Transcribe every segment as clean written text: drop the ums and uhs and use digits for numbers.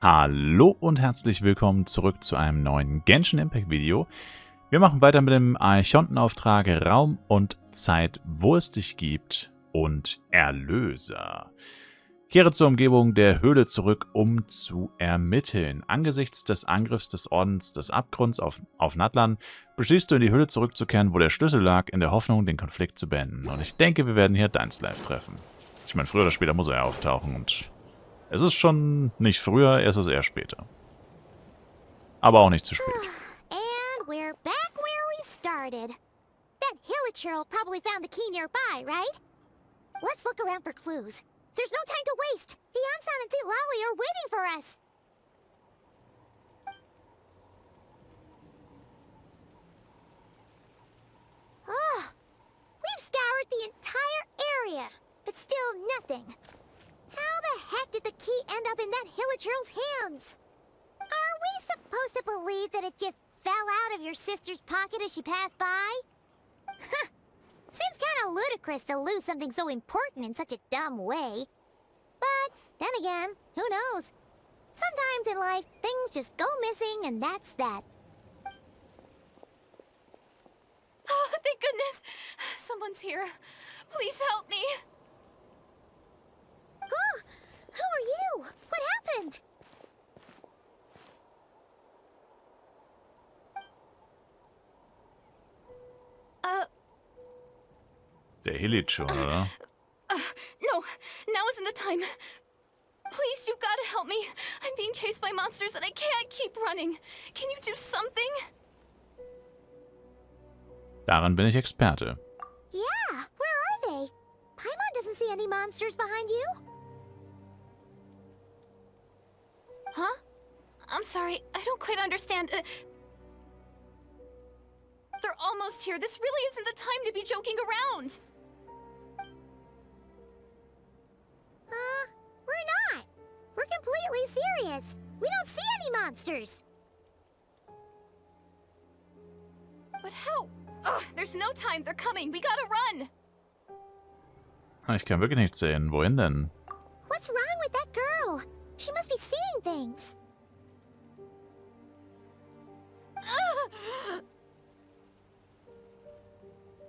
Hallo und herzlich willkommen zurück zu einem neuen Genshin Impact Video. Wir machen weiter mit dem Archontenauftrag Raum und Zeit, wo es dich gibt und Erlöser. Kehre zur Umgebung der Höhle zurück, um zu ermitteln. Angesichts des Angriffs des Ordens des Abgrunds auf Natlan beschließt du, in die Höhle zurückzukehren, wo der Schlüssel lag, in der Hoffnung, den Konflikt zu beenden. Und ich denke, wir werden hier deins live treffen. Ich meine, früher oder später muss er ja auftauchen und... Es ist schon nicht früher, es ist eher später. Aber auch nicht zu spät. And we're back where we started. That Hilichurl probably found the key nearby, right? Let's look around for clues. There's no time to waste. The Ansan and Lali are waiting for us. Oh, we've scoured the entire area, but still nothing. How the heck did the key end up in that Hilichurl's hands? Are we supposed to believe that it just fell out of your sister's pocket as she passed by? Seems kind of ludicrous to lose something so important in such a dumb way. But then again, who knows? Sometimes in life, things just go missing and that's that. Oh, thank goodness! Someone's here. Please help me. Oh, who are you? What happened? Der Hilichurl, oder? No, now isn't the time. Please, you've got to help me. I'm being chased by monsters and I can't keep running. Can you do something? Darin bin ich Experte. Yeah, where are they? Paimon doesn't see any monsters behind you. Huh? I'm sorry, I don't quite understand. They're almost here. This really isn't the time to be joking around. We're not. We're completely serious. We don't see any monsters. But how? Ugh, there's no time. They're coming. We gotta run. Ich kann wirklich nichts sehen. Wohin denn? What's wrong with that girl? She must be seeing things.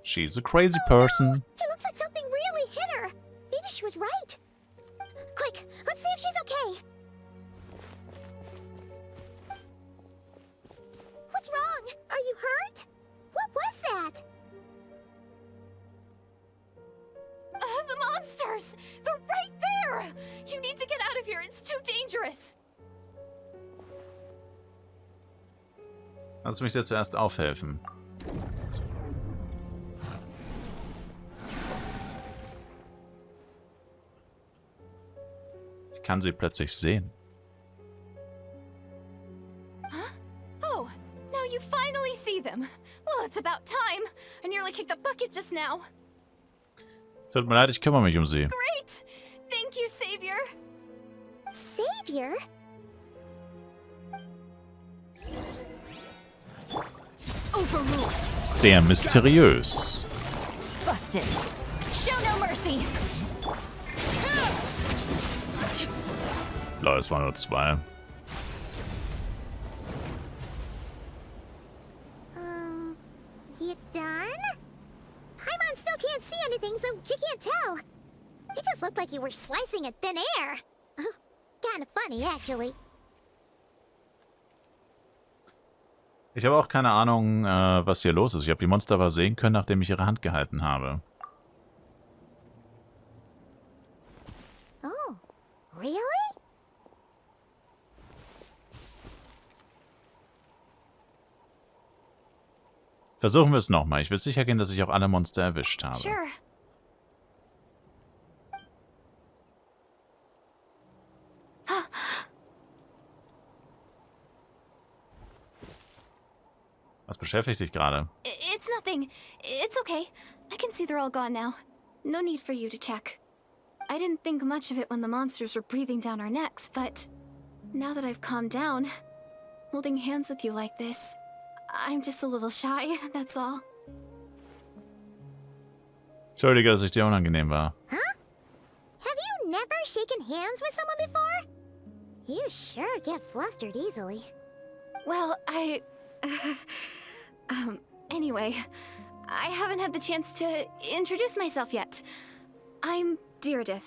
She's a crazy person. No. It looks like something really hit her. Maybe she was right. Quick, let's see if she's okay. What's wrong? Are you hurt? What was that? The monsters! They're right there! You need to get out of here. It's too dangerous. Lass mich dir zuerst aufhelfen. Ich kann sie plötzlich sehen. Huh? Oh, now you finally see them. Well, it's about time. I nearly kicked the bucket just now. Tut mir leid, ich kümmere mich um sie. Great! Thank you, Savior. Savior? Overruled. Sehr mysteriös. Busted. Show no mercy. Lol, es waren nur zwei. You done? Paimon still can't see anything, so she can't tell. It just looked like you were slicing at thin air. Kinda funny, actually. Ich habe auch keine Ahnung, was hier los ist. Ich habe die Monster aber sehen können, nachdem ich ihre Hand gehalten habe. Oh, really? Versuchen wir es nochmal. Ich will sicher gehen, dass ich auch alle Monster erwischt habe. Sure. Was beschäftigt dich gerade? It's nothing. It's okay. I can see they're all gone now. No need for you to check. I didn't think much of it when the monsters were breathing down our necks, but now that I've calmed down, holding hands with you like this, I'm just a little shy, that's all. Entschuldige, dass ich dir unangenehm war. Huh? Have you never shaken hands with someone before? You sure get flustered easily. Well, anyway, I haven't had the chance to introduce myself yet. I'm Deirdith.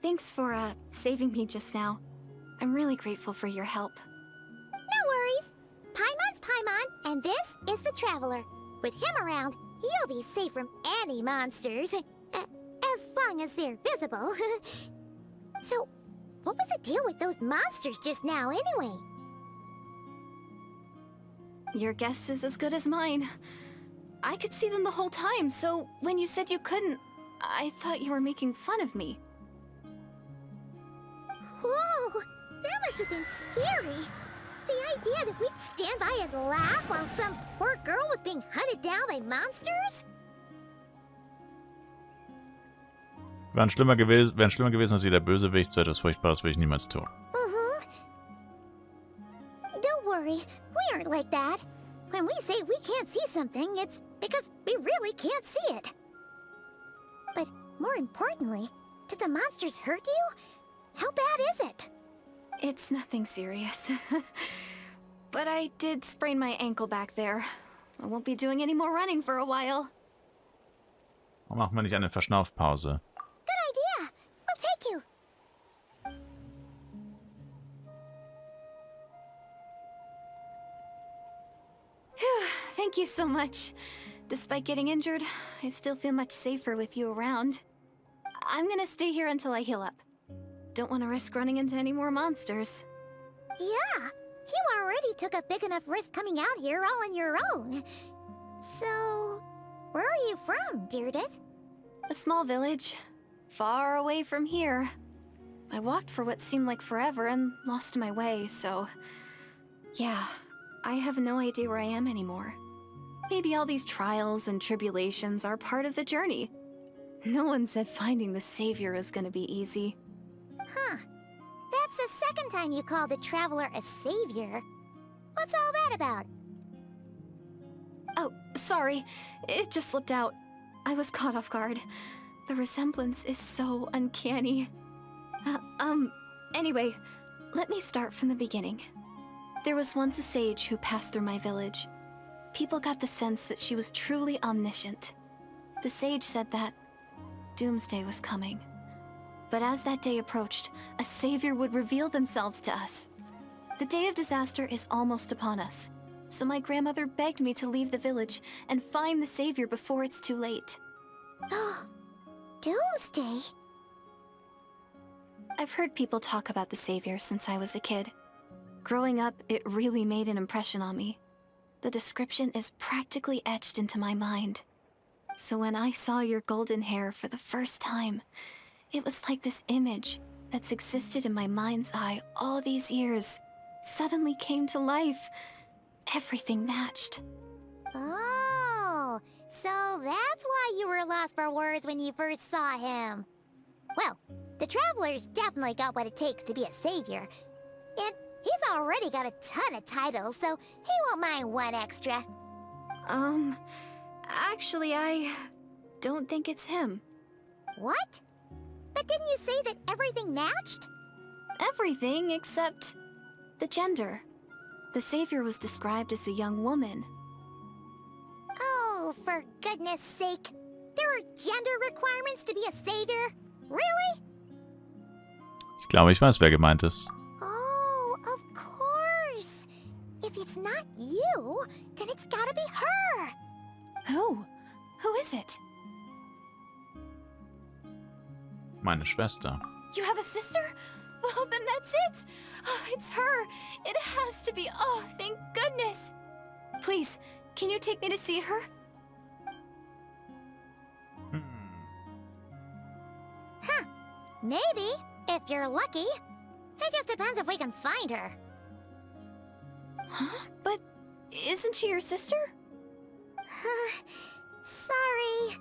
Thanks for, saving me just now. I'm really grateful for your help. No worries. Paimon's Paimon, and this is the Traveler. With him around, you'll be safe from any monsters. As long as they're visible. So, what was the deal with those monsters just now, anyway? Your guess is as good as mine. I could see them the whole time, so when you said you couldn't, I thought you were making fun of me. Whoa! That must have been scary. The idea that we'd stand by and laugh while some poor girl was being hunted down by monsters? Wäre schlimmer gewesen, als wie der Bösewicht. So etwas Furchtbares würde ich niemals tun. Don't worry, we aren't like that. When we say we can't see something, it's because we really can't see it. But more importantly, did the monsters hurt you? How bad is it? It's nothing serious. But I did sprain my ankle back there. I won't be doing any more running for a while. Warum machen wir nicht eine Verschnaufpause? Good idea. We'll take you. Thank you so much. Despite getting injured, I still feel much safer with you around. I'm gonna stay here until I heal up. Don't want to risk running into any more monsters. Yeah, you already took a big enough risk coming out here all on your own. So, where are you from, Deirdith? A small village, far away from here. I walked for what seemed like forever and lost my way, so... yeah, I have no idea where I am anymore. Maybe all these trials and tribulations are part of the journey. No one said finding the Savior is gonna be easy. Huh. That's the second time you called the Traveler a savior. What's all that about? Oh, sorry. It just slipped out. I was caught off guard. The resemblance is so uncanny. Anyway, let me start from the beginning. There was once a sage who passed through my village. People got the sense that she was truly omniscient. The sage said that doomsday was coming. But as that day approached, a savior would reveal themselves to us. The day of disaster is almost upon us, so my grandmother begged me to leave the village and find the savior before it's too late. Doomsday? I've heard people talk about the savior since I was a kid. Growing up, it really made an impression on me. The description is practically etched into my mind. So when I saw your golden hair for the first time, it was like this image that's existed in my mind's eye all these years suddenly came to life. Everything matched. Oh, so that's why you were lost for words when you first saw him. Well, the Traveler's definitely got what it takes to be a savior. And he's already got a ton of titles, so he won't mind one extra. Actually, I don't think it's him. What? But didn't you say that everything matched? Everything except the gender. The savior was described as a young woman. Oh, for goodness sake. There are gender requirements to be a savior? Really? Ich glaube, ich weiß, wer gemeint ist. Oh, of course. If it's not you, then it's gotta be her. Who? Who is it? Meine Schwester. You have a sister? Well, then that's it. Oh, it's her. It has to be. Oh, thank goodness. Please, can you take me to see her? Huh. Maybe, if you're lucky. It just depends if we can find her. Huh? But isn't she your sister? Sorry.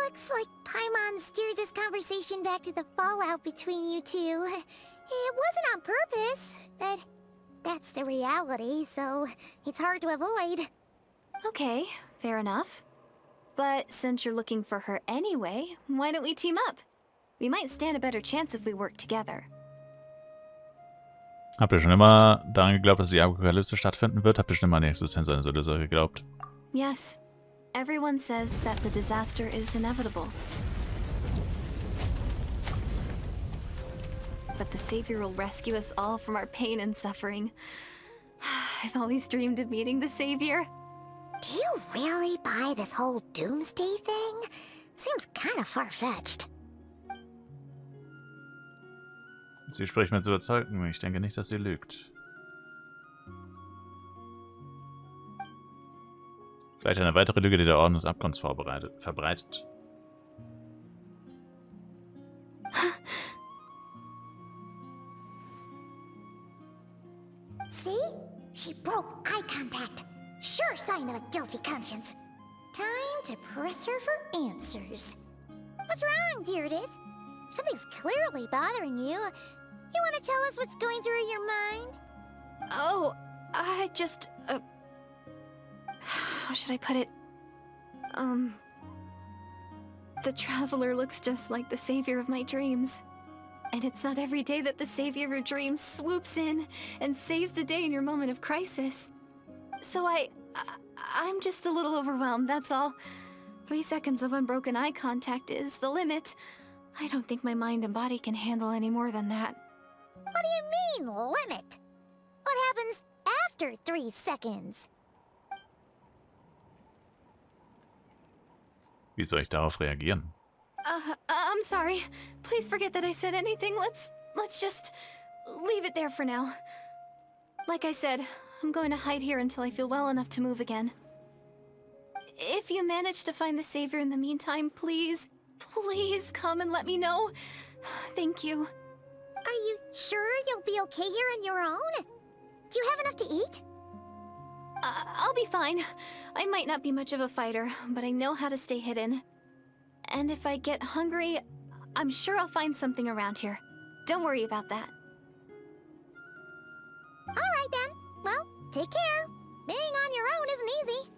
Looks like Paimon steered this conversation back to the fallout between you two. It wasn't on purpose, but that's the reality, so it's hard to avoid. Okay, fair enough. But since you're looking for her anyway, why don't we team up? We might stand a better chance if we work together. Habt ihr schon immer daran geglaubt, dass die Apokalypse stattfinden wird? Habt ihr schon immer an die Existenz eines Erlösers geglaubt? Yes. Everyone says that the disaster is inevitable. But the Savior will rescue us all from our pain and suffering. I've always dreamed of meeting the Savior. Do you really buy this whole doomsday thing? Seems kind of far-fetched. Sie spricht mit Überzeugung. Ich denke nicht, dass sie lügt. Vielleicht eine weitere Lüge, die der Orden des Abgrunds verbreitet. See? She broke eye contact. Sure sign of a guilty conscience. Time to press her for answers. What's wrong, Deirdis? Something's clearly bothering you. You want to tell us what's going through your mind? Oh, I just... how should I put it? The Traveler looks just like the Savior of my dreams. And it's not every day that the Savior of your dreams swoops in and saves the day in your moment of crisis. So I'm just a little overwhelmed, that's all. 3 seconds of unbroken eye contact is the limit. I don't think my mind and body can handle any more than that. What do you mean, limit? What happens after 3 seconds? Wie soll ich darauf reagieren? I'm sorry. Please forget that I said anything. Let's just leave it there for now. Like I said, I'm going to hide here until I feel well enough to move again. If you manage to find the Savior in the meantime, please come and let me know. Thank you. Are you sure you'll be okay here on your own? Do you have enough to eat? I'll be fine. I might not be much of a fighter, but I know how to stay hidden. And if I get hungry, I'm sure I'll find something around here. Don't worry about that. Alright then. Well, take care. Being on your own isn't easy.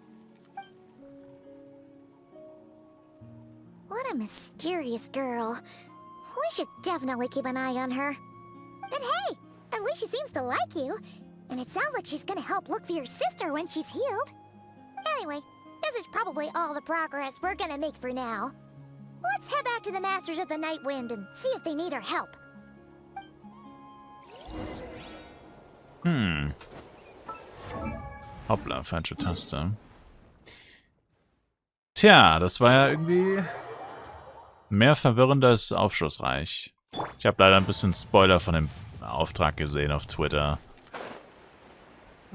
What a mysterious girl. We should definitely keep an eye on her. And hey, at least she seems to like you. And it sounds like she's gonna help look for your sister when she's healed. Anyway, this is probably all the progress we're gonna make for now. Let's head back to the Masters of the Night Wind and see if they need our help. Hoppla, falsche Taste. Tja, das war ja irgendwie mehr verwirrend als aufschlussreich. Ich habe leider ein bisschen Spoiler von dem Auftrag gesehen auf Twitter.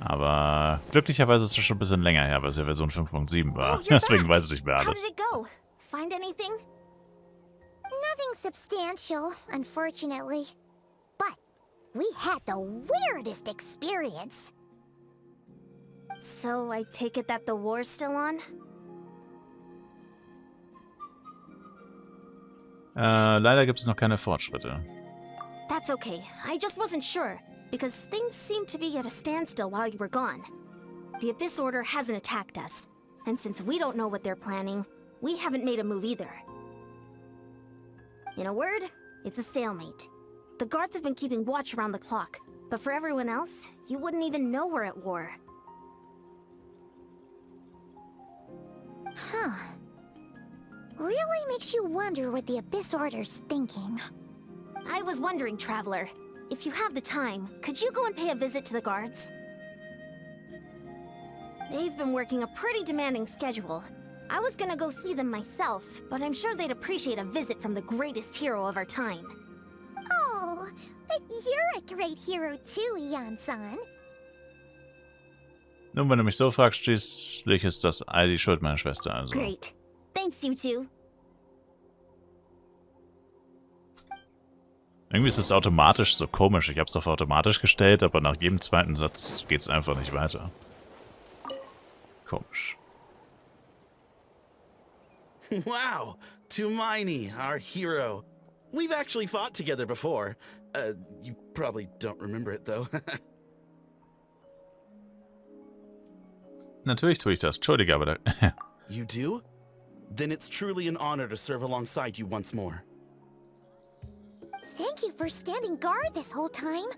Aber glücklicherweise ist es schon ein bisschen länger her, weil es ja Version 5.7 war. Deswegen weiß ich nicht mehr How alles. did it go? Find anything? Nothing substantial, unfortunately. But we had the weirdest experience. So I take it that the war's still on? Leider gibt es noch keine Fortschritte. That's okay. I just wasn't sure, because things seemed to be at a standstill while you were gone. The Abyss Order hasn't attacked us, and since we don't know what they're planning, we haven't made a move either. In a word, it's a stalemate. The guards have been keeping watch around the clock, but for everyone else, you wouldn't even know we're at war. Huh. Really makes you wonder what the Abyss Order's thinking. I was wondering, Traveler, if you have the time, could you go and pay a visit to the guards? They've been working a pretty demanding schedule. I was gonna go see them myself, but I'm sure they'd appreciate a visit from the greatest hero of our time. Oh, but you're a great hero too, Ian-san. Nun, wenn du mich so fragst, schließlich ist das all die Schuld meiner Schwester. Also. Great. Thanks, you two. Irgendwie ist es automatisch so komisch. Ich habe es auf automatisch gestellt, aber nach jedem zweiten Satz geht es einfach nicht weiter. Komisch. Wow, Tumaini, our hero. We've actually fought together before. You probably don't remember it, though. Natürlich tue ich das. Entschuldige, aber You do? Then it's truly an honor to serve alongside you once more. Thank you for standing guard this whole time.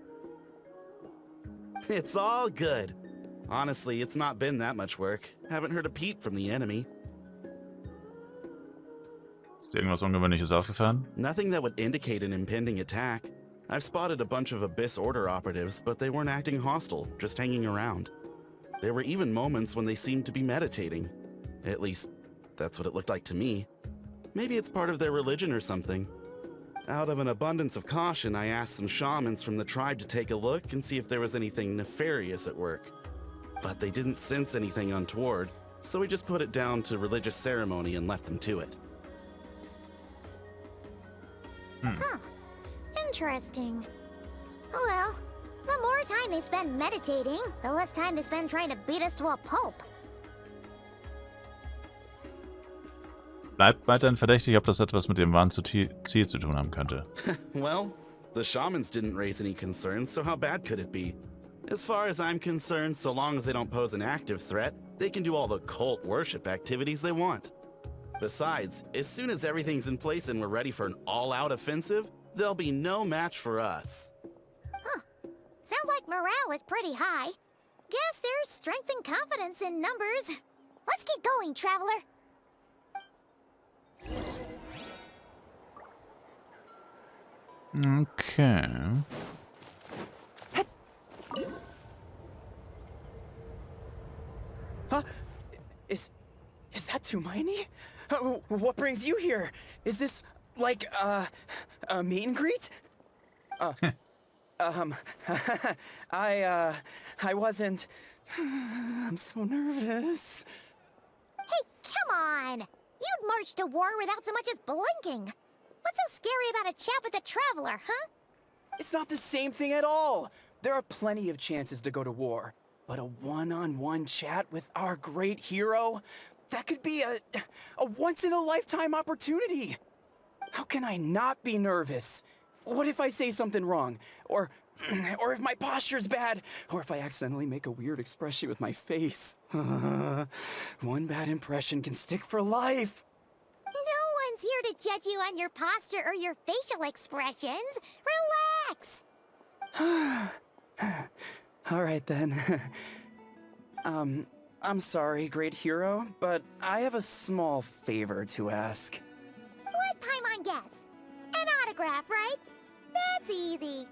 It's all good. Honestly, it's not been that much work. Haven't heard a peep from the enemy. Ist dir irgendwas Ungewöhnliches aufgefallen? Nothing that would indicate an impending attack. I've spotted a bunch of Abyss Order operatives, but they weren't acting hostile, just hanging around. There were even moments when they seemed to be meditating. At least, that's what it looked like to me. Maybe it's part of their religion or something. Out of an abundance of caution, I asked some shamans from the tribe to take a look and see if there was anything nefarious at work. But they didn't sense anything untoward, so we just put it down to religious ceremony and left them to it. Huh. Interesting. Oh well, the more time they spend meditating, the less time they spend trying to beat us to a pulp. Bleibt weiterhin verdächtig, ob das etwas mit dem wahren Ziel zu tun haben könnte. Well, the shamans didn't raise any concerns, so how bad could it be? As far as I'm concerned, so long as they don't pose an active threat, they can do all the cult worship activities they want. Besides, as soon as everything's in place and we're ready for an all-out offensive, there'll be no match for us. Huh. Sounds like morale is pretty high. Guess there's strength and confidence in numbers. Let's keep going, traveler. Okay. Huh? Is that Tumaini? What brings you here? Is this like a meet and greet? I wasn't. I'm so nervous. Hey, come on! You'd march to war without so much as blinking. What's so scary about a chat with a traveler, huh? It's not the same thing at all. There are plenty of chances to go to war, but a one-on-one chat with our great hero, that could be a once-in-a-lifetime opportunity. How can I not be nervous? What if I say something wrong? Or if my posture's bad? Or if I accidentally make a weird expression with my face? One bad impression can stick for life. No one's here to judge you on your posture or your facial expressions. Relax! All right then. I'm sorry, great hero, but I have a small favor to ask. Let Paimon guess. An autograph, right? That's easy.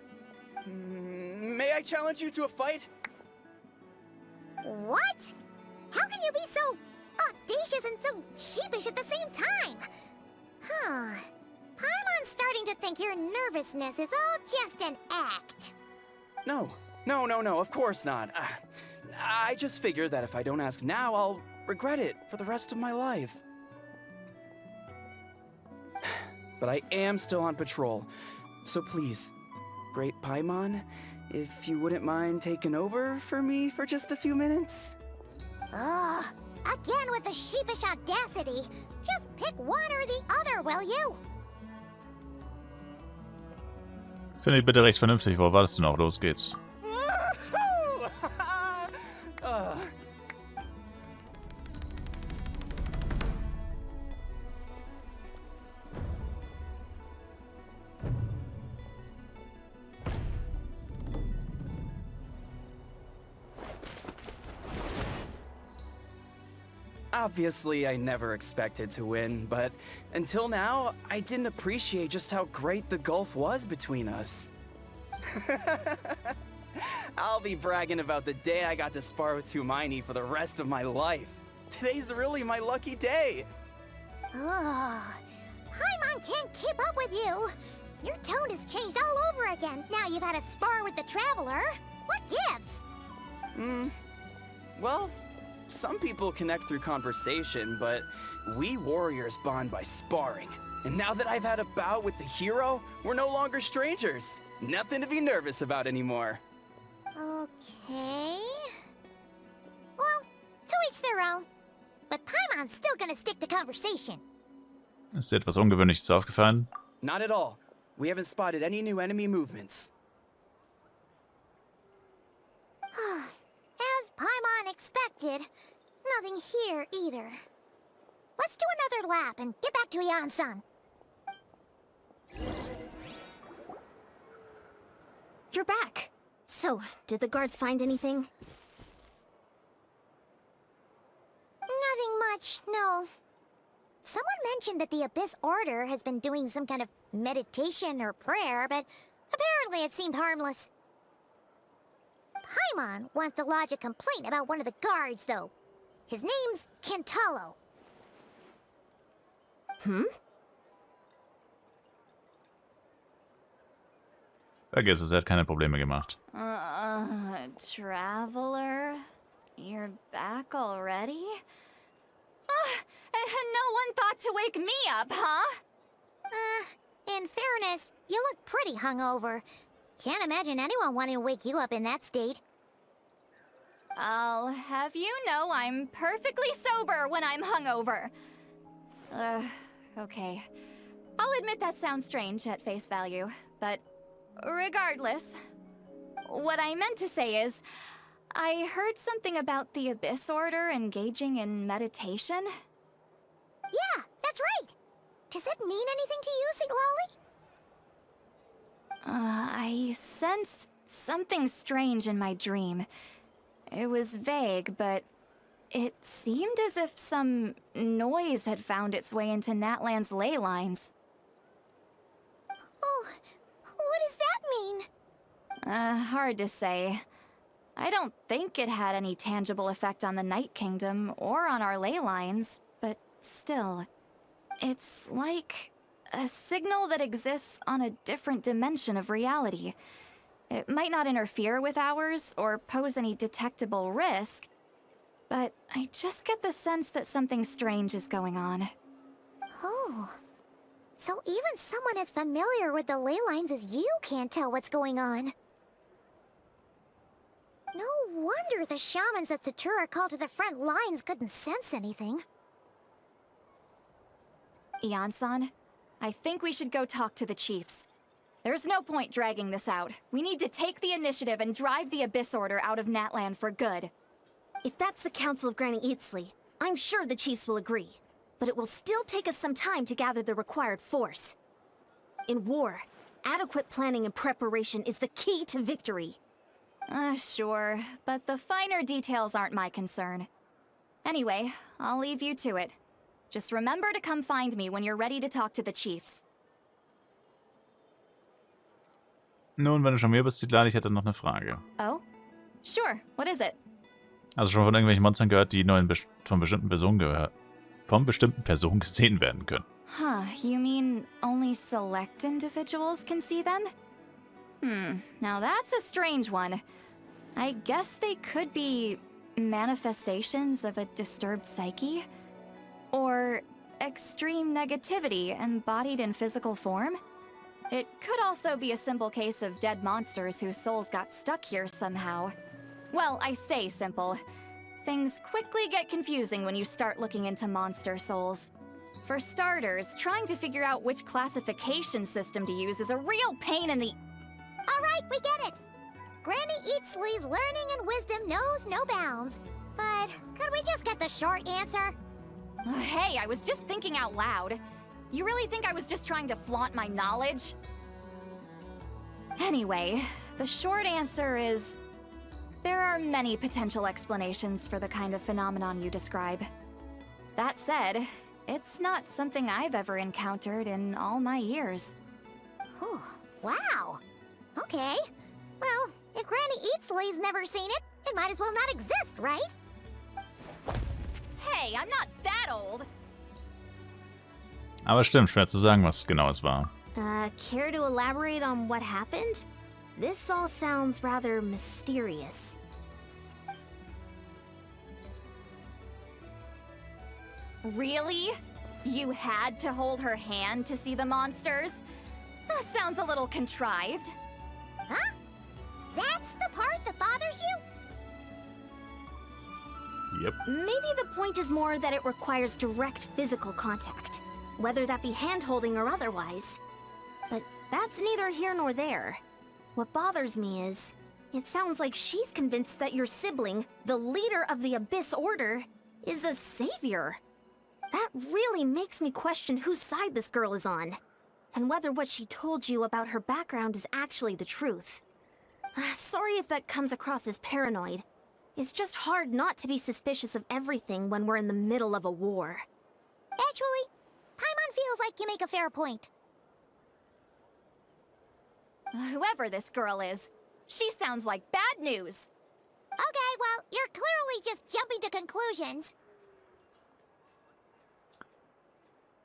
May I challenge you to a fight? What? How can you be so audacious and so sheepish at the same time? Huh. Paimon's starting to think your nervousness is all just an act. No, of course not. I just figured that if I don't ask now, I'll regret it for the rest of my life. But I am still on patrol, so please, Great Paimon, if you wouldn't mind taking over for me for just a few minutes? Ugh, again with the sheepish audacity. Just pick one or the other, will you? Finde ich bitte recht vernünftig. Wo wartest du noch? Los geht's. Obviously, I never expected to win, but until now, I didn't appreciate just how great the gulf was between us. I'll be bragging about the day I got to spar with Tumaini for the rest of my life. Today's really my lucky day. Ugh, Paimon can't keep up with you. Your tone has changed all over again. Now you've had a spar with the traveler. What gives? Well, some people connect through conversation, but we warriors bond by sparring. And now that I've had a bout with the hero, we're no longer strangers. Nothing to be nervous about anymore. Okay. Well, to each their own. But Paimon's still gonna stick to conversation. Ist dir etwas Ungewöhnliches aufgefallen? Not at all. We haven't spotted any new enemy movements. As Paimon expected, nothing here either. Let's do another lap and get back to Yan-san. You're back. So, did the guards find anything? Nothing much, no. Someone mentioned that the Abyss Order has been doing some kind of meditation or prayer, but apparently it seemed harmless. Paimon wants to lodge a complaint about one of the guards, though. His name's Kentalo. Vergiss es, er hat keine Probleme gemacht. Traveler? You're back already? No one thought to wake me up, huh? In fairness, you look pretty hungover. Can't imagine anyone wanting to wake you up in that state. I'll have you know I'm perfectly sober when I'm hungover. Okay. I'll admit that sounds strange at face value, but regardless, what I meant to say is, I heard something about the Abyss Order engaging in meditation. Yeah, that's right. Does it mean anything to you, Siglali? I sensed something strange in my dream. It was vague, but it seemed as if some noise had found its way into Natlan's ley lines. Oh, what does that mean? Hard to say. I don't think it had any tangible effect on the Night Kingdom or on our ley lines, but still, it's like a signal that exists on a different dimension of reality. It might not interfere with ours or pose any detectable risk, but I just get the sense that something strange is going on. Oh. So even someone as familiar with the ley lines as you can't tell what's going on. No wonder the shamans that Satura called to the front lines couldn't sense anything. Ian-san, I think we should go talk to the chiefs. There's no point dragging this out. We need to take the initiative and drive the Abyss Order out of Natlan for good. If that's the Council of Granny Eatsley, I'm sure the chiefs will agree. But it will still take us some time to gather the required force. In war, adequate planning and preparation is the key to victory. Sure, but the finer details aren't my concern. Anyway, I'll leave you to it. Just remember to come find me when you're ready to talk to the chiefs. Nun, wenn du schon hier bist, Siglali, ich hätte noch eine Frage. Oh? Sure, what is it? Also schon von irgendwelchen Monstern gehört, die nur von bestimmten Personen gesehen werden können. Huh, you mean only select individuals can see them? Now that's a strange one. I guess they could be manifestations of a disturbed psyche? Or extreme negativity embodied in physical form? It could also be a simple case of dead monsters whose souls got stuck here somehow. Well, I say simple. Things quickly get confusing when you start looking into monster souls. For starters, trying to figure out which classification system to use is a real pain in the... Alright, we get it. Granny Eatsley's learning and wisdom knows no bounds. But could we just get the short answer? Hey, I was just thinking out loud. You really think I was just trying to flaunt my knowledge? Anyway, the short answer is... there are many potential explanations for the kind of phenomenon you describe. That said, it's not something I've ever encountered in all my years. Oh, wow. Okay. Well, if Granny Eatsley's never seen it, it might as well not exist, right? Hey, I'm not that old! Aber stimmt, schwer zu sagen, was genau es war. Care to elaborate on what happened? This all sounds rather mysterious. Really? You had to hold her hand to see the monsters? Sounds a little contrived. Huh? That's the part that bothers you? Yep. Maybe the point is more that it requires direct physical contact, whether that be hand-holding or otherwise. But that's neither here nor there. What bothers me is, it sounds like she's convinced that your sibling, the leader of the Abyss Order, is a savior. That really makes me question whose side this girl is on, and whether what she told you about her background is actually the truth. Sorry if that comes across as paranoid. It's just hard not to be suspicious of everything when we're in the middle of a war. Actually, Paimon feels like you make a fair point. Whoever this girl is, she sounds like bad news. Okay, well, you're clearly just jumping to conclusions.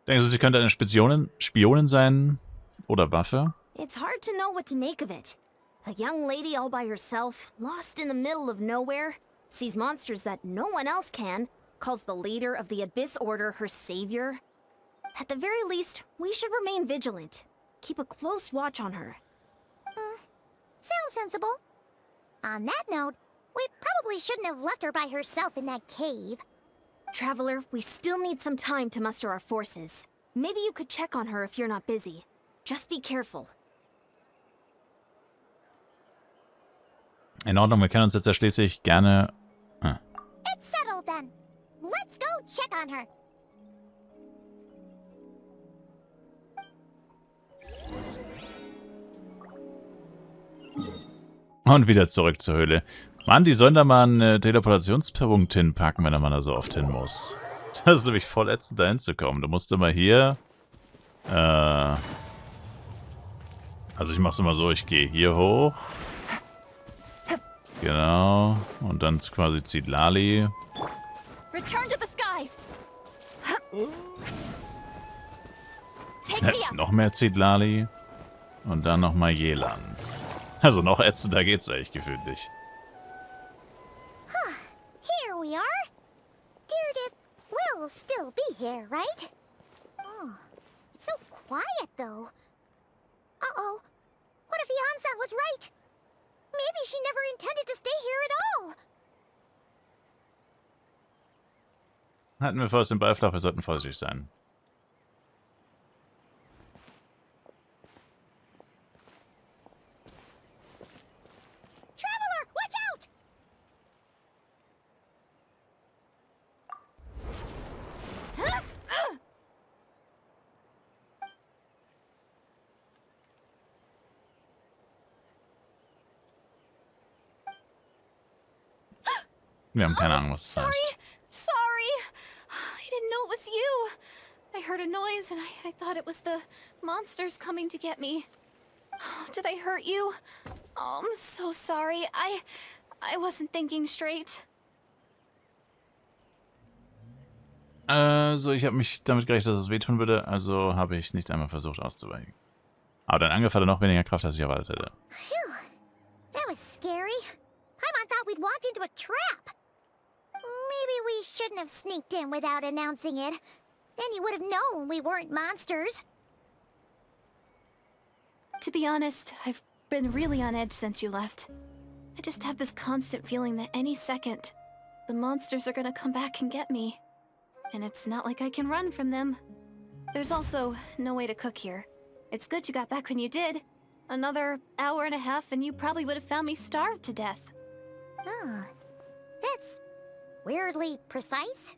Denkst du, sie könnte eine Spionin sein? Oder Waffe? It's hard to know what to make of it. A young lady all by herself, lost in the middle of nowhere, sees monsters that no one else can, calls the leader of the Abyss Order her savior. At the very least, we should remain vigilant. Keep a close watch on her. Sounds sensible. On that note, we probably shouldn't have left her by herself in that cave. Traveler, we still need some time to muster our forces. Maybe you could check on her if you're not busy. Just be careful. In Ordnung, wir können uns jetzt ja schließlich gerne... It's settled then. Let's go check on her. Und wieder zurück zur Höhle. Mann, die sollen da mal einen Teleportationspunkt hinpacken, wenn man da so oft hin muss. Das ist nämlich voll ätzend, da hinzukommen. Du musst immer hier... Also ich mach's immer so, ich gehe hier hoch. Genau. Und dann quasi zieht Lali. Return to the skies. Take me up. Noch mehr zieht Lali. Und dann nochmal Jelan. Also noch ätzender geht's eigentlich gefühlt nicht. Here we are. Deardith will still be here, right? Oh, it's so quiet though. Uh-oh. What if Yansan was right? Maybe she never intended to stay here at all. Hatten wir vorerst den Beiflach, wir sollten vorsichtig sein. Traveler, watch out! Wir haben keine Ahnung, was das heißt. Sorry. I didn't know it was you. I heard a noise and I thought it was the monsters coming to get me. Did I hurt you? Oh, I'm so sorry. I wasn't thinking straight. Also, ich habe mich damit gerechnet, dass es wehtun würde, also habe ich nicht einmal versucht auszuweichen. Aber dein Angriff hatte noch weniger Kraft, als ich erwartet hätte. Phew. That was scary. Paimon thought we'd walked into a trap. Maybe we shouldn't have sneaked in without announcing it. Then you would have known we weren't monsters. To be honest, I've been really on edge since you left. I just have this constant feeling that any second, the monsters are gonna come back and get me. And it's not like I can run from them. There's also no way to cook here. It's good you got back when you did. Another hour and a half and you probably would have found me starved to death. Oh, that's weirdly precise.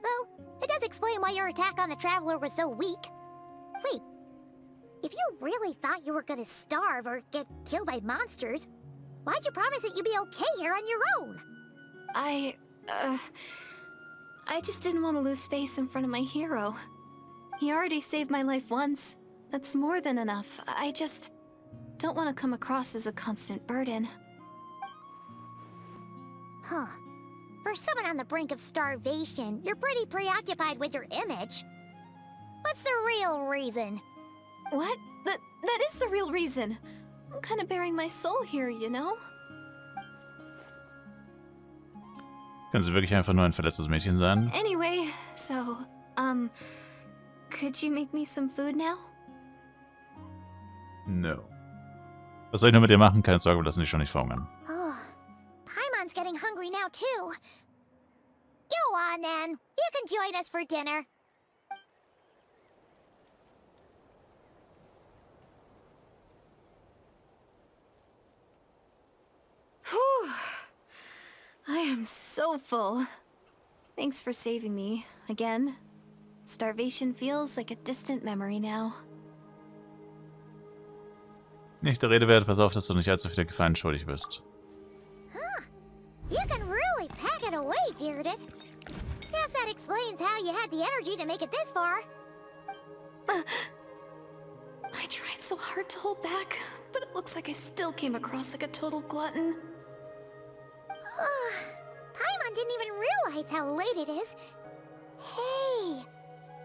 Though, it does explain why your attack on the Traveler was so weak. Wait, if you really thought you were gonna starve or get killed by monsters, why'd you promise that you'd be okay here on your own? I just didn't want to lose face in front of my hero. He already saved my life once. That's more than enough. I just don't want to come across as a constant burden. Huh. For someone on the brink of starvation, you're pretty preoccupied with your image. What's the real reason? What? That is the real reason. I'm kind of bearing my soul here, you know? Können Sie wirklich einfach nur ein verletztes Mädchen sein? Anyway, so, could you make me some food now? No. Was soll ich nur mit dir machen? Keine Sorge, wir lassen dich schon nicht verhungern. Oh, Paimon's getting hungry now too. Go on then. You can join us for dinner. Whew. I am so full. Thanks for saving me, again. Starvation feels like a distant memory now. Nicht der Rede wert, pass auf, dass du nicht allzu viele Gefallen schuldig bist. You can really pack it away, Deardith. Guess that explains how you had the energy to make it this far. I tried so hard to hold back, but it looks like I still came across like a total glutton. Paimon didn't even realize how late it is. Hey,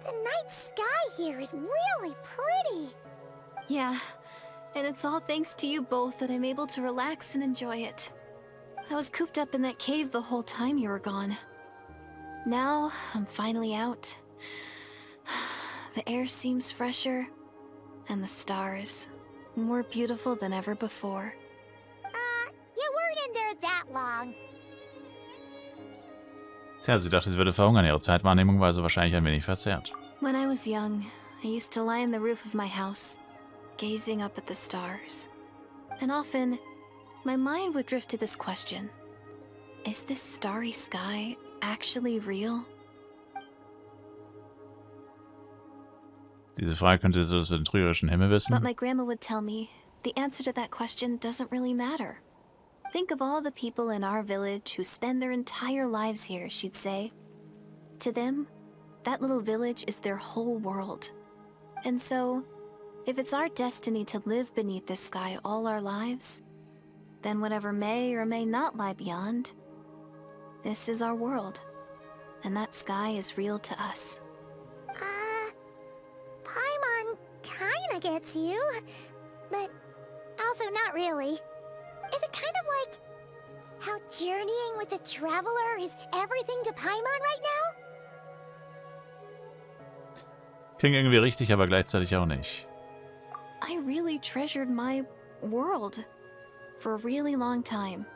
the night sky here is really pretty. Yeah, and it's all thanks to you both that I'm able to relax and enjoy it. I was cooped up in that cave the whole time you were gone. Now, I'm finally out. The air seems fresher, and the stars more beautiful than ever before. You weren't in there that long. Tja, sie dachte, sie würde verhungern. Ihre Zeitwahrnehmung war also wahrscheinlich ein wenig verzerrt. When I was young, I used to lie on the roof of my house, gazing up at the stars. And often, my mind would drift to this question. Is this starry sky actually real? Diese Frage könnte so das mit dem trügerischen Himmel wissen. But my grandma would tell me, the answer to that question doesn't really matter. Think of all the people in our village who spend their entire lives here, she'd say. To them, that little village is their whole world. And so, if it's our destiny to live beneath this sky all our lives, then whatever may or may not lie beyond, this is our world. And that sky is real to us. Paimon kinda gets you, but also not really. Is it kind of like how journeying with the traveler is everything to Paimon right now? Klingt irgendwie richtig, aber gleichzeitig auch nicht. I really treasured my world for a really long time.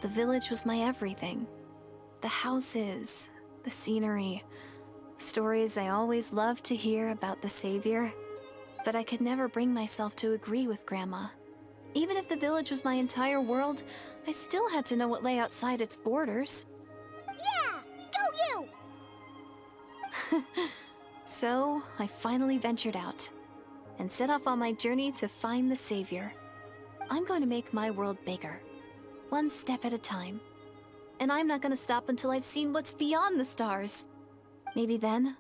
The village was my everything. The houses, the scenery, stories I always loved to hear about the Savior. But I could never bring myself to agree with Grandma. Even if the village was my entire world, I still had to know what lay outside its borders. Yeah! Go you! So, I finally ventured out and set off on my journey to find the Savior. I'm going to make my world bigger, one step at a time. And I'm not going to stop until I've seen what's beyond the stars. Maybe then,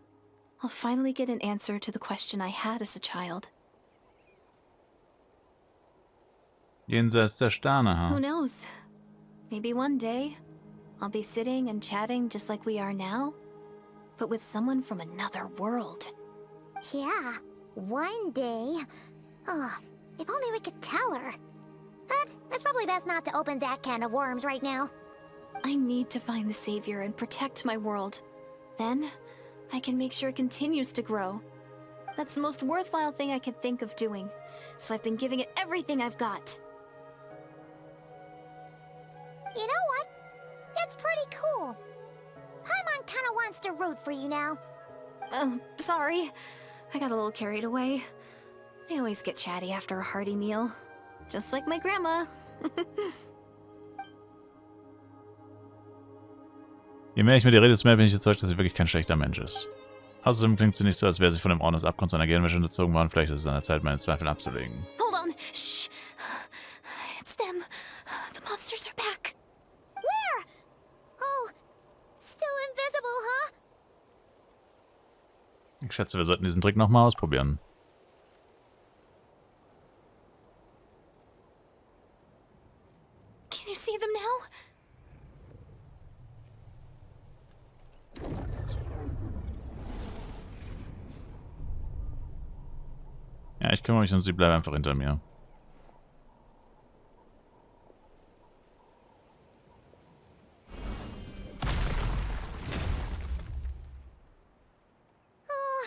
I'll finally get an answer to the question I had as a child. Jenseits der Sterne, Who ha? knows? Maybe one day, I'll be sitting and chatting just like we are now, but with someone from another world. Yeah, one day. Oh, if only we could tell her. But it's probably best not to open that can of worms right now. I need to find the Savior and protect my world. Then, I can make sure it continues to grow. That's the most worthwhile thing I could think of doing, so I've been giving it everything I've got. You know what? It's pretty cool. Paimon kinda wants to root for you now. Sorry. I got a little carried away. I always get chatty after a hearty meal. Just like my grandma. Je mehr ich mit ihr rede, desto mehr bin ich überzeugt, dass sie wirklich kein schlechter Mensch ist. Außerdem klingt sie nicht so, als wäre sie von dem Orden des Abgrunds einer Gehirnwäsche unterzogen worden. Vielleicht ist es an der Zeit, meine Zweifel abzulegen. Hold on. Shh. It's them. The monsters are back. Where? Oh, still invisible, huh? Ich schätze, wir sollten diesen Trick nochmal ausprobieren. Can you see them now? Ja, ich kümmere mich und sie bleiben einfach hinter mir. Oh,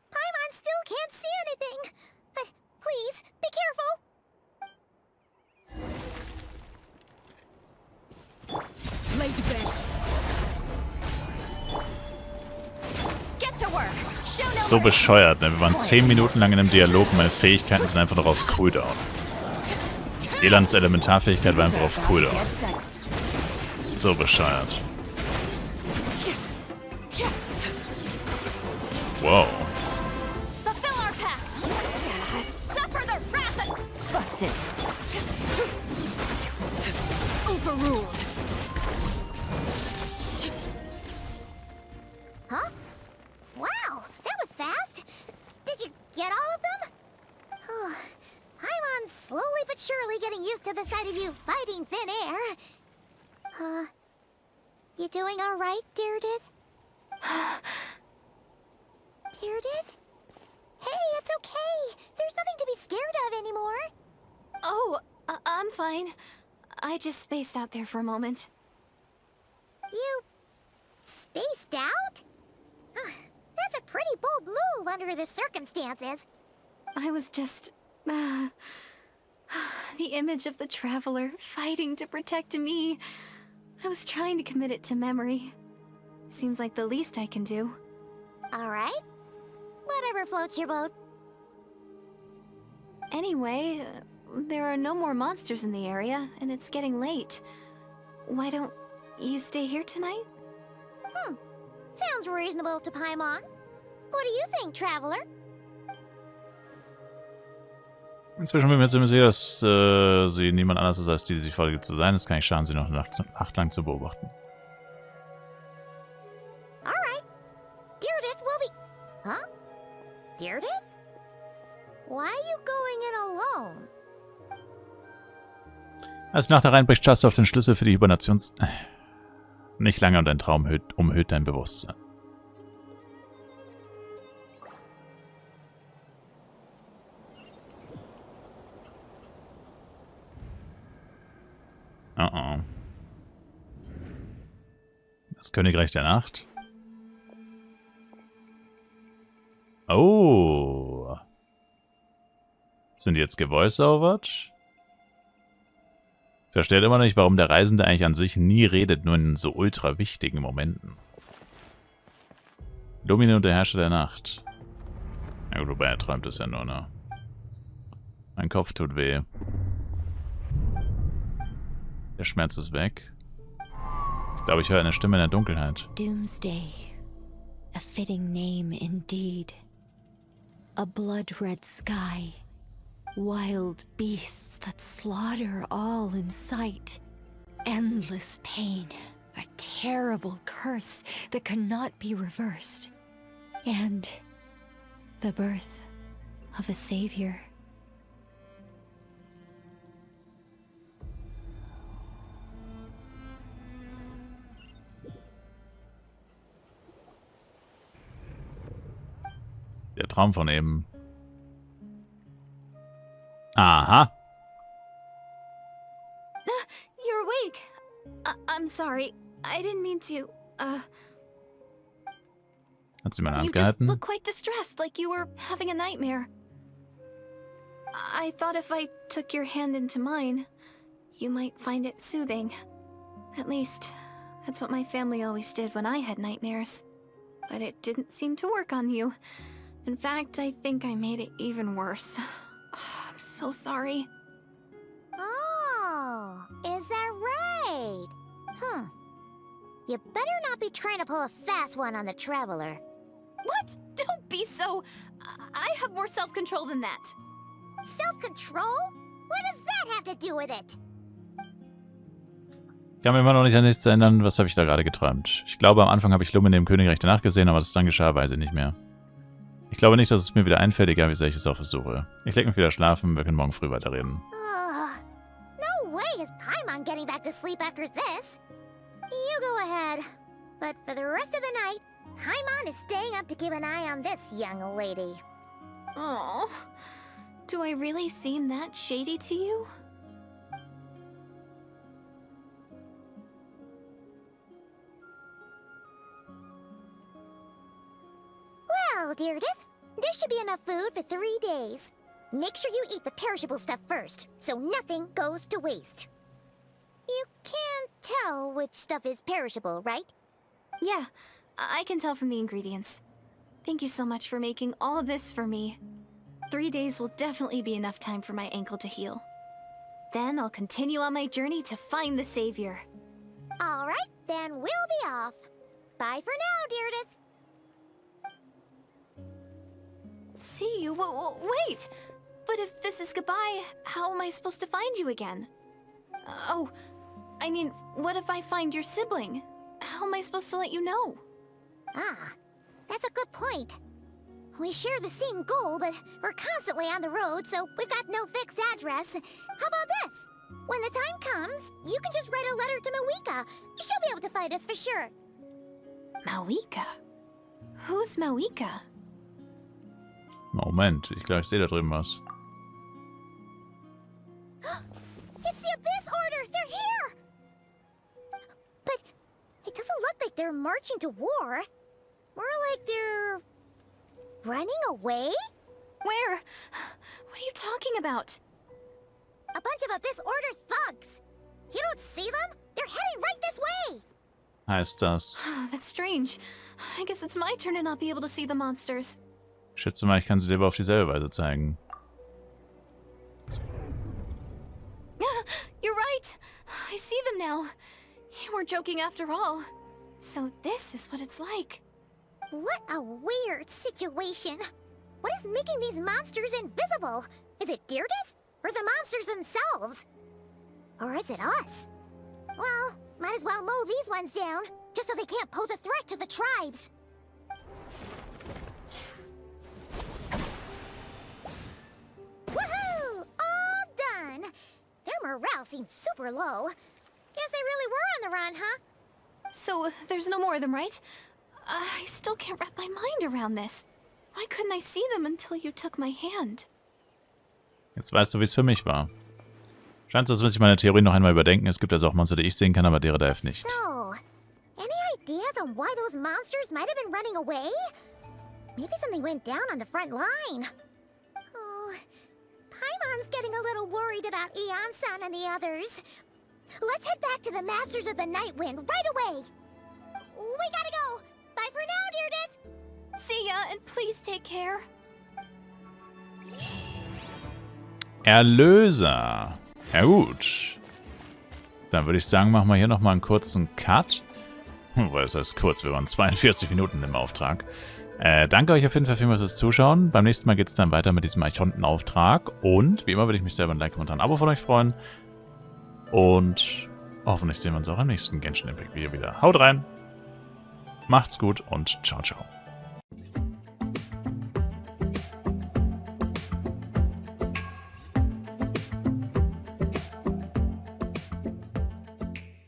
Paimon still can't see anything. But please, be careful. Lay to bed. Get to work. Show no So bescheuert, ne? Wir waren 10 Minuten lang in einem Dialog und meine Fähigkeiten sind einfach noch auf Cooldown. Elans Elementarfähigkeit war einfach auf Cooldown. So bescheuert. Wow. Fulfill our pact. Suffer the wrath of... Busted. to the sight of you fighting thin air. You doing alright, Deirdith? Deirdith? Hey, it's okay. There's nothing to be scared of anymore. Oh, I'm fine. I just spaced out there for a moment. You spaced out? That's a pretty bold move under the circumstances. I was just... the image of the traveler fighting to protect me. I was trying to commit it to memory. Seems like the least I can do. Alright. Whatever floats your boat. Anyway, there are no more monsters in the area, and it's getting late. Why don't you stay here tonight? Sounds reasonable to Paimon. What do you think, Traveler? Inzwischen bin ich mir ziemlich sicher, dass sie niemand anders ist als die sich vorgibt zu sein. Es kann nicht schaden, sie noch eine Nacht lang zu beobachten. Alright. Deirdith will be... Huh? Deirdith? Why are you going in alone? Als die Nacht hereinbricht, schaust du auf den Schlüssel für die Hibernations... Nicht lange und dein Traum umhüllt dein Bewusstsein. Oh. Das Königreich der Nacht. Oh. Sind die jetzt gevoice-overt? Versteht immer noch nicht, warum der Reisende eigentlich an sich nie redet, nur in so ultra wichtigen Momenten. Lumine und der Herrscher der Nacht. Ja gut, wobei er träumt es ja nur, ne? Mein Kopf tut weh. Der Schmerz ist weg. Ich glaube, ich höre eine Stimme in der Dunkelheit. Doomsday. A fitting name indeed. A blood-red sky. Wild beasts that slaughter all in sight. Endless pain. A terrible curse that cannot be reversed. And the birth of a savior. Der Traum von eben. Aha. You're awake. I'm sorry. I didn't mean to, Hat sie mal You just abgehalten? look quite distressed, like you were having a nightmare. I thought if I took your hand into mine, you might find it soothing. At least, that's what my family always did when I had nightmares. But it didn't seem to work on you. In fact, I think I made it even worse. I'm so sorry. Oh, is that right? You better not be trying to pull a fast one on the Traveler. What? Don't be so... I have more self-control than that. Self-control? What does that have to do with it? Ich kann mir immer noch nicht an nichts erinnern. Was habe ich da gerade geträumt? Ich glaube, am Anfang habe ich Lumine im Königreich der Nacht gesehen, aber was dann geschah, weiß ich nicht mehr. Ich glaube nicht, dass es mir wieder einfällt, egal wie sehr ich es auch versuche. Ich leg mich wieder schlafen, wir können morgen früh weiterreden. No way is Paimon getting back to sleep after this. You go ahead. But for the rest of the night, Paimon is staying up to keep an eye on this young lady. Oh, do I really seem that shady to you? Well, Deirdith, there should be enough food for 3 days. Make sure you eat the perishable stuff first, so nothing goes to waste. You can't tell which stuff is perishable, right? Yeah, I can tell from the ingredients. Thank you so much for making all this for me. 3 days will definitely be enough time for my ankle to heal. Then I'll continue on my journey to find the savior. Alright, then we'll be off. Bye for now, Deirdith. See you? Wait! But if this is goodbye, how am I supposed to find you again? Oh, I mean, what if I find your sibling? How am I supposed to let you know? Ah, that's a good point. We share the same goal, but we're constantly on the road, so we've got no fixed address. How about this? When the time comes, you can just write a letter to Mawika. She'll be able to find us for sure. Mawika? Who's Mawika? Moment, ich glaube, ich sehe da drüben was. It's the Abyss Order! They're here! But it doesn't look like they're marching to war. More like they're... running away? Where? What are you talking about? A bunch of Abyss Order thugs! You don't see them? They're heading right this way! Heißt das? Oh, that's strange. I guess it's my turn to not be able to see the monsters. Ich schätze mal, ich kann sie dir aber auf dieselbe Weise zeigen. You're right. I see them now. You weren't joking after all. So this is what it's like. What a weird situation. What is making these monsters invisible? Is it Deerdith? Or the monsters themselves? Or is it us? Well, might as well mow these ones down, just so they can't pose a threat to the tribes. Woohoo! All done! Their morale seems super low. Guess they really were on the run, huh? So there's no more of them, right? I still can't wrap my mind around this. Why couldn't I see them until you took my hand? Jetzt weißt du, wie es für mich war. Scheint so, als müsste ich meine Theorie noch einmal überdenken. Es gibt also auch Monster, die ich sehen kann, aber deren Dive nicht. So, any ideas on why those monsters might have been running away? Maybe something went down on the front line. Oh, Paimon's getting a little worried about Eon-san and the others. Let's head back to the Masters of the Night Wind right away. We gotta go. Bye for now, Deerdith. See ya, and please take care. Erlöser. Ja gut. Dann würde ich sagen, machen wir hier nochmal einen kurzen Cut. Das heißt kurz, wir waren 42 Minuten im Auftrag. Danke euch auf jeden Fall vielmals fürs Zuschauen. Beim nächsten Mal geht es dann weiter mit diesem Archontenauftrag. Und wie immer würde ich mich selber ein Like und ein Abo von euch freuen. Und hoffentlich sehen wir uns auch im nächsten Genshin Impact Video wieder. Haut rein, macht's gut und ciao, ciao.